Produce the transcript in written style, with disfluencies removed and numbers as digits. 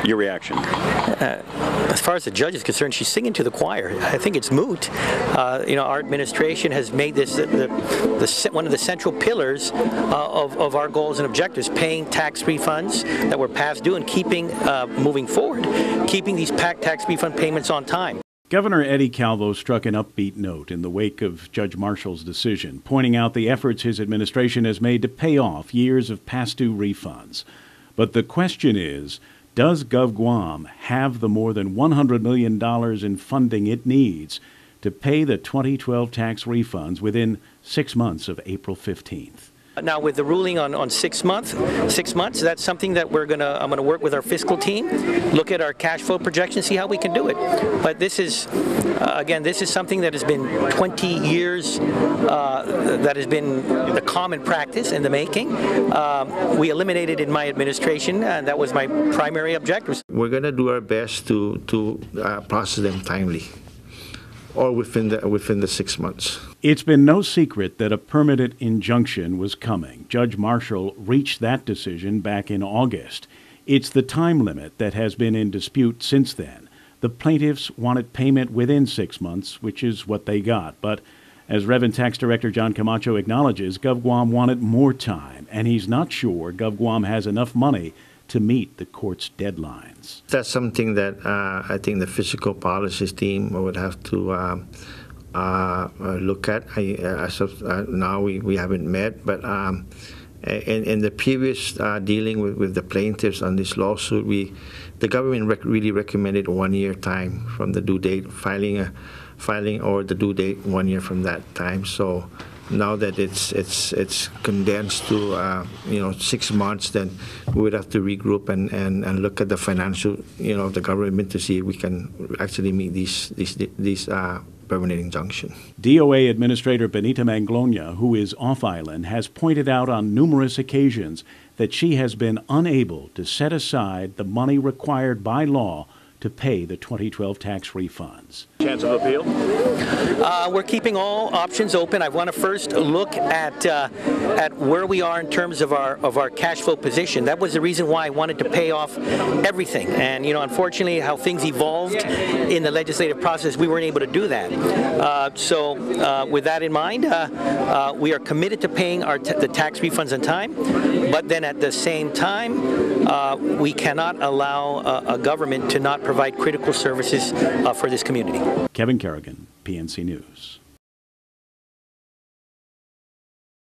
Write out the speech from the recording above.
Your reaction? As far as the judge is concerned, she's singing to the choir. I think it's moot. Our administration has made this one of the central pillars of our goals and objectives, paying tax refunds that were past due and moving forward, keeping these tax refund payments on time. Governor Eddie Calvo struck an upbeat note in the wake of Judge Marshall's decision, pointing out the efforts his administration has made to pay off years of past due refunds. But the question is, does Gov Guam have the more than $100 million in funding it needs to pay the 2012 tax refunds within 6 months of April 15th? Now, with the ruling on 6 months, that's something that I'm gonna work with our fiscal team, look at our cash flow projections, see how we can do it. But this is, again, this is something that has been 20 years, that has been the common practice in the making. We eliminated in my administration, and that was my primary objective. We're gonna do our best to process them timely, or within the 6 months. It's been no secret that a permanent injunction was coming. Judge Marshall reached that decision back in August. It's the time limit that has been in dispute since then. The plaintiffs wanted payment within 6 months, which is what they got. But as Reverend Tax Director John Camacho acknowledges, Gov Guam wanted more time, and he's not sure Gov Guam has enough money to meet the court's deadlines. That's something that I think the fiscal policies team would have to look at. Now we haven't met, but in the previous dealing with the plaintiffs on this lawsuit, the government really recommended 1 year time from the due date, filing or the due date 1 year from that time. So now that it's condensed to 6 months, then we would have to regroup and look at the financial of the government to see if we can actually meet these permanent injunction. DOA Administrator Benita Manglona, who is off island, has pointed out on numerous occasions that she has been unable to set aside the money required by law to pay the 2012 tax refunds. Chance of appeal? We're keeping all options open. I want to first look at where we are in terms of our cash flow position. That was the reason why I wanted to pay off everything. And unfortunately, how things evolved in the legislative process, we weren't able to do that. So with that in mind, we are committed to paying the tax refunds on time. But then at the same time, we cannot allow a government to not provide critical services for this community. Kevin Kerrigan, PNC News.